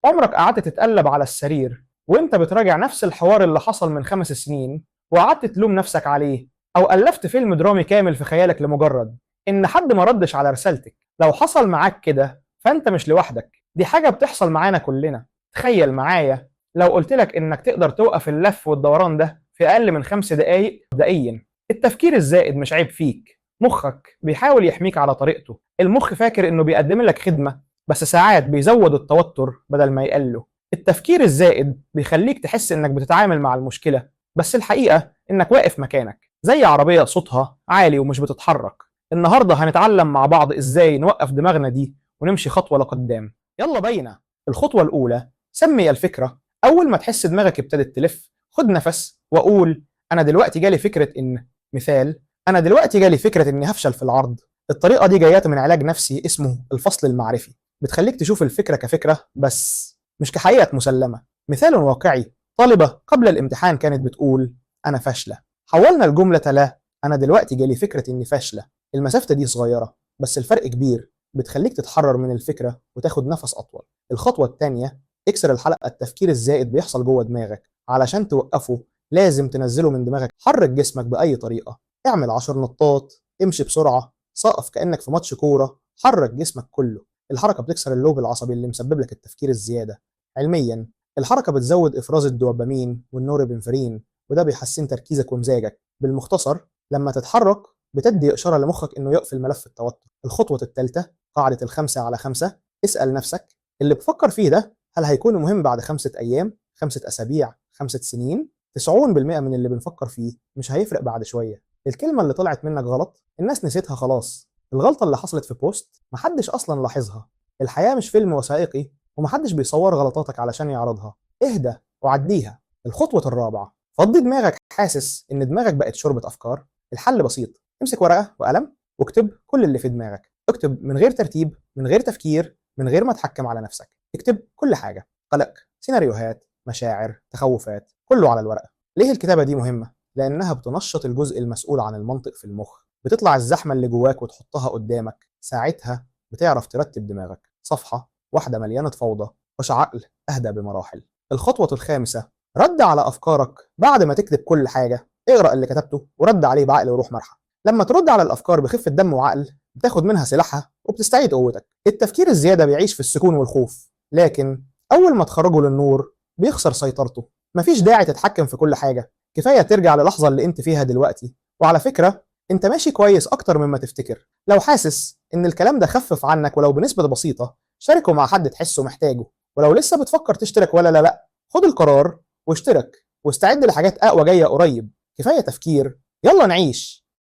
عمرك قعدت تتقلب على السرير وانت بتراجع نفس الحوار اللي حصل من 5 سنين وقعدت تلوم نفسك عليه، او ألفت فيلم درامي كامل في خيالك لمجرد ان حد ما ردش على رسالتك؟ لو حصل معاك كده فانت مش لوحدك، دي حاجة بتحصل معانا كلنا. تخيل معايا لو قلت لك انك تقدر توقف اللف والدوران ده في اقل من 5 دقايق مبدئيا. التفكير الزائد مش عيب فيك، مخك بيحاول يحميك على طريقته. المخ فاكر انه بيقدم لك خدمة، بس ساعات بيزود التوتر بدل ما يقله. التفكير الزائد بيخليك تحس انك بتتعامل مع المشكلة، بس الحقيقة انك واقف مكانك زي عربية صوتها عالي ومش بتتحرك. النهاردة هنتعلم مع بعض ازاي نوقف دماغنا دي ونمشي خطوة لقدام. يلا بينا. الخطوة الأولى: سمي الفكرة. أول ما تحس دماغك ابتدت تلف، خد نفس وقول: أنا دلوقتي جالي فكرة إن، مثال، أنا دلوقتي جالي فكرة إني هفشل في العرض. الطريقة دي جاية من علاج نفسي اسمه الفصل المعرفي، بتخليك تشوف الفكرة كفكرة بس، مش كحقيقة مسلمة. مثال واقعي: طالبة قبل الامتحان كانت بتقول: أنا فاشلة. حولنا الجملة لا، أنا دلوقتي جالي فكرة إني فاشلة. المسافة دي صغيرة بس الفرق كبير، بتخليك تتحرر من الفكرة وتاخد نفس أطول. الخطوة الثانية: اكسر الحلقة. التفكير الزائد بيحصل جوه دماغك، علشان توقفه لازم تنزله من دماغك. حرك جسمك بأي طريقة، اعمل 10 نطات، امشي بسرعة، سقف كأنك في ماتش كورة، حرك جسمك كله. الحركة بتكسر اللوب العصبي اللي مسبب لك التفكير الزيادة. علميا الحركة بتزود إفراز الدوبامين والنورابنفرين، وده بيحسن تركيزك ومزاجك. بالمختصر، لما تتحرك بتدي إشارة لمخك إنه يقفل ملف التوتر. الخطوة الثالثة: قاعدة ال5 على 5. اسأل نفسك: اللي بفكر فيه ده هل هيكون مهم بعد 5 أيام، 5 أسابيع، 5 سنين؟ 90% من اللي بنفكر فيه مش هيفرق بعد شوية. الكلمة اللي طلعت منك غلط الناس نسيتها خلاص. الغلطة اللي حصلت في بوست محدش أصلا لاحظها. الحياة مش فيلم وثائقي ومحدش بيصور غلطاتك علشان يعرضها. اهدى وعديها. الخطوة الرابعة: فضي دماغك. حاسس إن دماغك بقت شوربة أفكار؟ الحل بسيط: امسك ورقة وقلم واكتب كل اللي في دماغك. اكتب من غير ترتيب، من غير تفكير، من غير ما تحكم على نفسك. اكتب كل حاجة: قلق، سيناريوهات، مشاعر، تخوفات، كله على الورقة. ليه الكتابة دي مهمة؟ لأنها بتنشط الجزء المسؤول عن المنطق في المخ، بتطلع الزحمة اللي جواك وتحطها قدامك. ساعتها بتعرف ترتب دماغك. صفحة واحدة مليانة فوضى وش عقل أهدى بمراحل. الخطوة الخامسة: رد على أفكارك. بعد ما تكتب كل حاجة اقرأ اللي كتبته ورد عليه بعقل وروح مرحة. لما ترد على الأفكار بخفة دم وعقل بتاخد منها سلاحها وبتستعيد قوتك. التفكير الزيادة بيعيش في السكون والخوف، لكن أول ما تخرجه للنور بيخسر سيطرته. مفيش داعي تتحكم في كل حاجة، كفاية ترجع للحظة اللي انت فيها دلوقتي. وعلى فكرة، انت ماشي كويس أكتر مما تفتكر. لو حاسس إن الكلام ده خفف عنك ولو بنسبة بسيطة، شاركه مع حد تحسه محتاجه. ولو لسه بتفكر تشترك ولا لا، خد القرار واشترك واستعد لحاجات أقوى جاية قريب. كفاية تفكير، يلا نعيش.